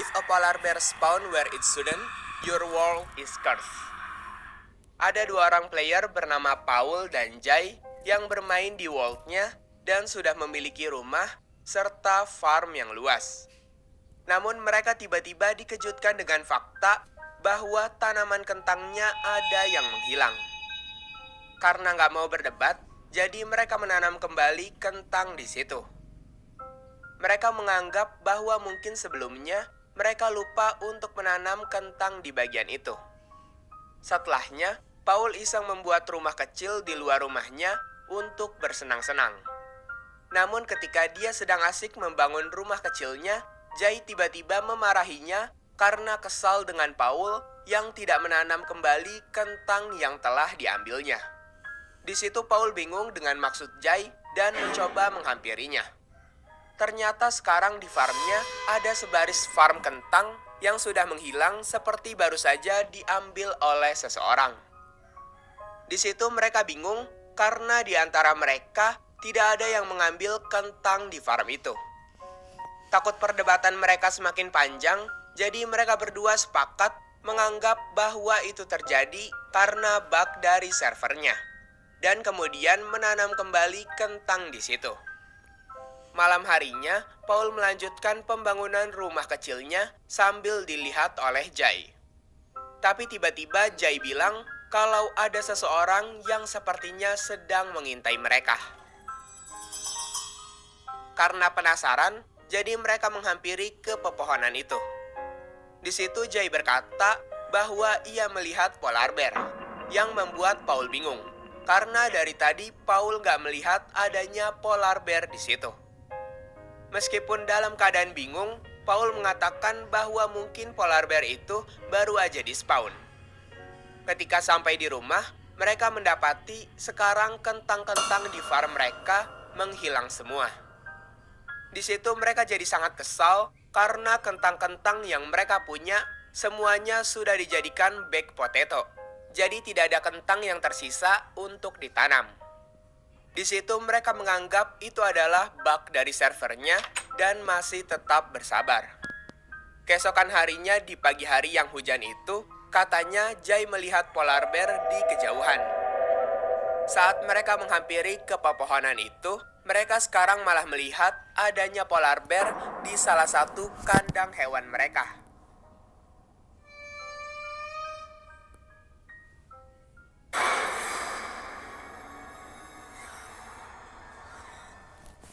If a polar bear spawn where it shouldn't, your world is cursed. Ada dua orang player bernama Paul dan Jay yang bermain di world-nya dan sudah memiliki rumah serta farm yang luas. Namun mereka tiba-tiba dikejutkan dengan fakta bahwa tanaman kentangnya ada yang menghilang. Karena nggak mau berdebat, jadi mereka menanam kembali kentang di situ. Mereka menganggap bahwa mungkin sebelumnya mereka lupa untuk menanam kentang di bagian itu. Setelahnya, Paul iseng membuat rumah kecil di luar rumahnya untuk bersenang-senang. Namun ketika dia sedang asik membangun rumah kecilnya, Jay tiba-tiba memarahinya karena kesal dengan Paul yang tidak menanam kembali kentang yang telah diambilnya. Di situ Paul bingung dengan maksud Jay dan mencoba menghampirinya. Ternyata sekarang di farmnya ada sebaris farm kentang yang sudah menghilang seperti baru saja diambil oleh seseorang. Di situ mereka bingung karena di antara mereka tidak ada yang mengambil kentang di farm itu. Takut perdebatan mereka semakin panjang, jadi mereka berdua sepakat menganggap bahwa itu terjadi karena bug dari servernya. Dan kemudian menanam kembali kentang di situ. Malam harinya, Paul melanjutkan pembangunan rumah kecilnya sambil dilihat oleh Jay. Tapi tiba-tiba Jay bilang kalau ada seseorang yang sepertinya sedang mengintai mereka. Karena penasaran, jadi mereka menghampiri ke pepohonan itu. Di situ Jay berkata bahwa ia melihat polar bear, yang membuat Paul bingung. Karena dari tadi Paul gak melihat adanya polar bear di situ. Meskipun dalam keadaan bingung, Paul mengatakan bahwa mungkin polar bear itu baru aja di-spawn. Ketika sampai di rumah, mereka mendapati sekarang kentang-kentang di farm mereka menghilang semua. Di situ mereka jadi sangat kesal karena kentang-kentang yang mereka punya semuanya sudah dijadikan baked potato. Jadi tidak ada kentang yang tersisa untuk ditanam. Di situ mereka menganggap itu adalah bug dari servernya dan masih tetap bersabar. Keesokan harinya di pagi hari yang hujan itu, katanya Jay melihat polar bear di kejauhan. Saat mereka menghampiri ke pepohonan itu, mereka sekarang malah melihat adanya polar bear di salah satu kandang hewan mereka.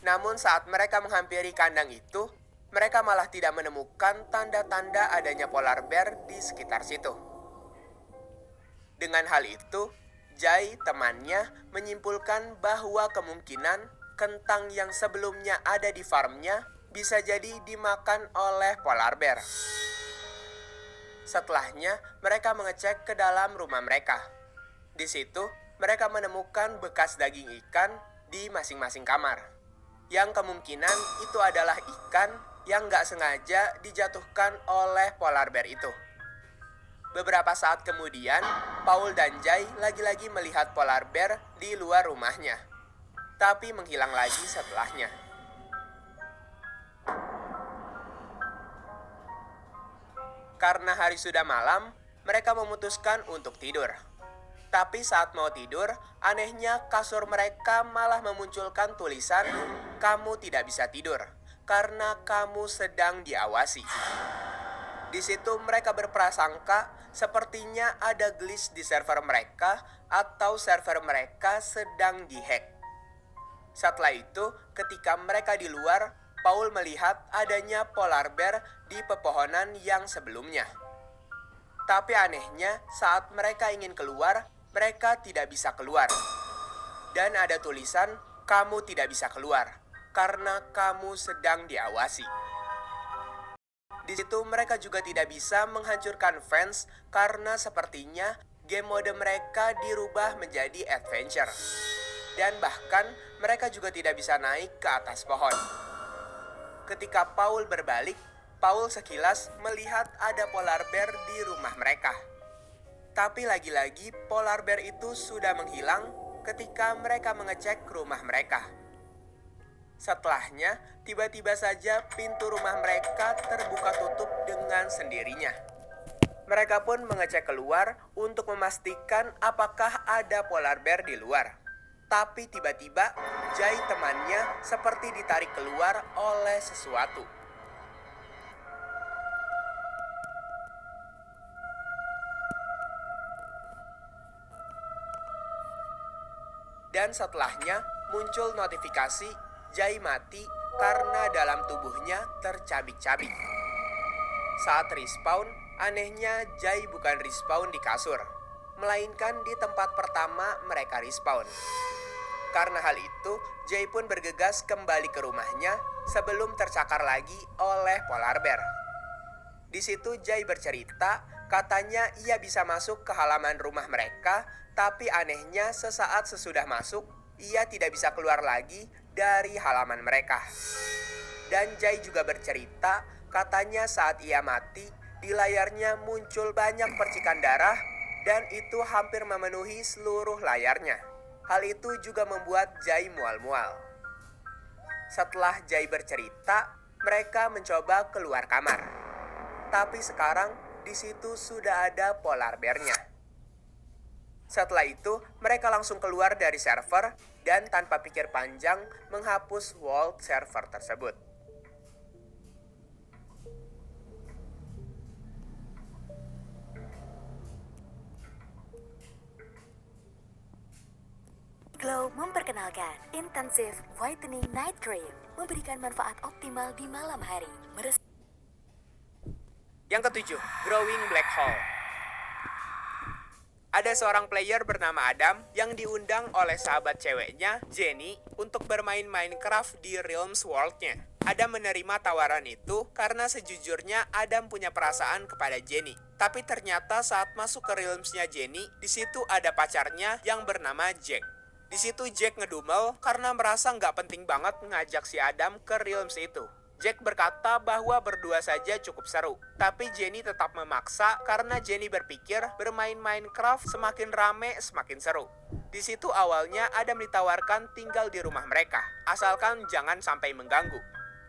Namun saat mereka menghampiri kandang itu, mereka malah tidak menemukan tanda-tanda adanya polar bear di sekitar situ. Dengan hal itu, Jay, temannya, menyimpulkan bahwa kemungkinan kentang yang sebelumnya ada di farmnya bisa jadi dimakan oleh polar bear. Setelahnya, mereka mengecek ke dalam rumah mereka. Di situ, mereka menemukan bekas daging ikan di masing-masing kamar. Yang kemungkinan itu adalah ikan yang gak sengaja dijatuhkan oleh polar bear itu. Beberapa saat kemudian, Paul dan Jay lagi-lagi melihat polar bear di luar rumahnya. Tapi menghilang lagi setelahnya. Karena hari sudah malam, mereka memutuskan untuk tidur. Tapi saat mau tidur, anehnya kasur mereka malah memunculkan tulisan, "Kamu tidak bisa tidur, karena kamu sedang diawasi." Di situ mereka berprasangka sepertinya ada glitch di server mereka atau server mereka sedang dihack. Setelah itu, ketika mereka di luar, Paul melihat adanya polar bear di pepohonan yang sebelumnya. Tapi anehnya, saat mereka ingin keluar, mereka tidak bisa keluar. Dan ada tulisan, "Kamu tidak bisa keluar, karena kamu sedang diawasi." Di situ mereka juga tidak bisa menghancurkan fence karena sepertinya game mode mereka dirubah menjadi adventure. Dan bahkan mereka juga tidak bisa naik ke atas pohon. Ketika Paul berbalik, Paul sekilas melihat ada polar bear di rumah mereka. Tapi lagi-lagi polar bear itu sudah menghilang ketika mereka mengecek rumah mereka. Setelahnya, tiba-tiba saja pintu rumah mereka terbuka tutup dengan sendirinya. Mereka pun mengecek keluar untuk memastikan apakah ada polar bear di luar. Tapi tiba-tiba, Jai temannya seperti ditarik keluar oleh sesuatu. Dan setelahnya muncul notifikasi Jai mati karena dalam tubuhnya tercabik-cabik. Saat respawn, anehnya Jai bukan respawn di kasur, melainkan di tempat pertama mereka respawn. Karena hal itu, Jai pun bergegas kembali ke rumahnya sebelum tercakar lagi oleh polar bear. Di situ Jai bercerita, katanya ia bisa masuk ke halaman rumah mereka, tapi anehnya sesaat sesudah masuk, ia tidak bisa keluar lagi dari halaman mereka. Dan Jai juga bercerita, katanya saat ia mati, di layarnya muncul banyak percikan darah dan itu hampir memenuhi seluruh layarnya. Hal itu juga membuat Jai mual-mual. Setelah Jai bercerita, mereka mencoba keluar kamar. Tapi sekarang di situ sudah ada polar bear-nya. Setelah itu, mereka langsung keluar dari server dan tanpa pikir panjang menghapus world server tersebut. Glow memperkenalkan Intensive Whitening Night Cream, memberikan manfaat optimal di malam hari. Yang ketujuh, Growing Black Hole. Ada seorang player bernama Adam yang diundang oleh sahabat ceweknya, Jenny, untuk bermain Minecraft di Realms World-nya. Adam menerima tawaran itu karena sejujurnya Adam punya perasaan kepada Jenny. Tapi ternyata saat masuk ke Realms-nya Jenny, di situ ada pacarnya yang bernama Jack. Di situ Jack ngedumel karena merasa nggak penting banget ngajak si Adam ke Realms itu. Jack berkata bahwa berdua saja cukup seru, tapi Jenny tetap memaksa karena Jenny berpikir bermain Minecraft semakin rame semakin seru. Di situ awalnya Adam ditawarkan tinggal di rumah mereka, asalkan jangan sampai mengganggu.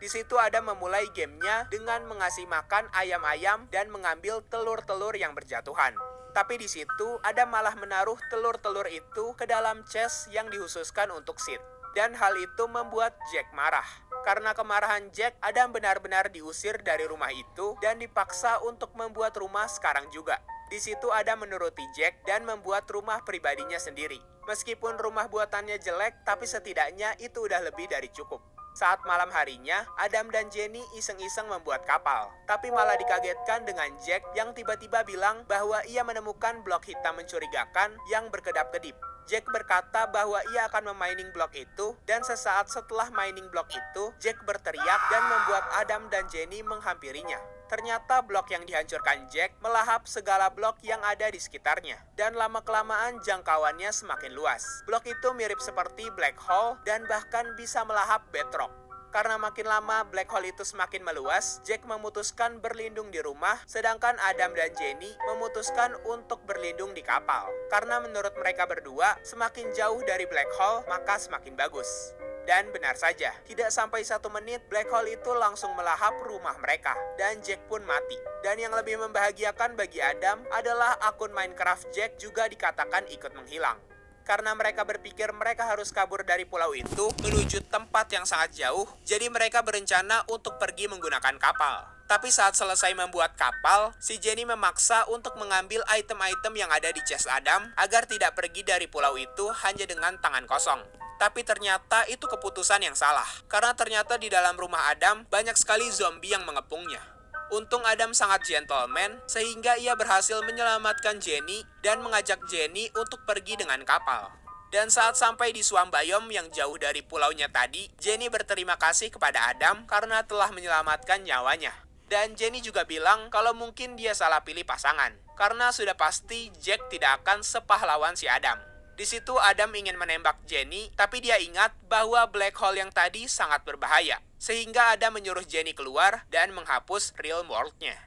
Di situ Adam memulai gamenya dengan mengasih makan ayam-ayam dan mengambil telur-telur yang berjatuhan. Tapi di situ Adam malah menaruh telur-telur itu ke dalam chest yang dikhususkan untuk Sid. Dan hal itu membuat Jack marah. Karena kemarahan Jack, Adam benar-benar diusir dari rumah itu dan dipaksa untuk membuat rumah sekarang juga. Di situ Adam menuruti Jack dan membuat rumah pribadinya sendiri. Meskipun rumah buatannya jelek, tapi setidaknya itu udah lebih dari cukup. Saat malam harinya, Adam dan Jenny iseng-iseng membuat kapal. Tapi malah dikagetkan dengan Jack yang tiba-tiba bilang bahwa ia menemukan blok hitam mencurigakan yang berkedap-kedip. Jack berkata bahwa ia akan memining blok itu dan sesaat setelah mining blok itu, Jack berteriak dan membuat Adam dan Jenny menghampirinya. Ternyata blok yang dihancurkan Jack melahap segala blok yang ada di sekitarnya. Dan lama-kelamaan jangkauannya semakin luas. Blok itu mirip seperti black hole dan bahkan bisa melahap bedrock. Karena makin lama black hole itu semakin meluas, Jack memutuskan berlindung di rumah, sedangkan Adam dan Jenny memutuskan untuk berlindung di kapal. Karena menurut mereka berdua, semakin jauh dari black hole, maka semakin bagus. Dan benar saja, tidak sampai 1 menit, black hole itu langsung melahap rumah mereka, dan Jack pun mati. Dan yang lebih membahagiakan bagi Adam adalah akun Minecraft Jack juga dikatakan ikut menghilang. Karena mereka berpikir mereka harus kabur dari pulau itu menuju tempat yang sangat jauh, jadi mereka berencana untuk pergi menggunakan kapal. Tapi saat selesai membuat kapal, si Jenny memaksa untuk mengambil item-item yang ada di chest Adam agar tidak pergi dari pulau itu hanya dengan tangan kosong. Tapi ternyata itu keputusan yang salah, karena ternyata di dalam rumah Adam banyak sekali zombie yang mengepungnya. Untung Adam sangat gentleman sehingga ia berhasil menyelamatkan Jenny dan mengajak Jenny untuk pergi dengan kapal. Dan saat sampai di Swamp Biome yang jauh dari pulaunya tadi, Jenny berterima kasih kepada Adam karena telah menyelamatkan nyawanya. Dan Jenny juga bilang kalau mungkin dia salah pilih pasangan, karena sudah pasti Jack tidak akan sepahlawan si Adam. Di situ Adam ingin menembak Jenny, tapi dia ingat bahwa black hole yang tadi sangat berbahaya. Sehingga Adam menyuruh Jenny keluar dan menghapus real world-nya.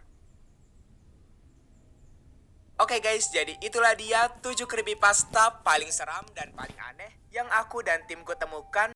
Oke guys, jadi itulah dia 7 creepypasta paling seram dan paling aneh yang aku dan timku temukan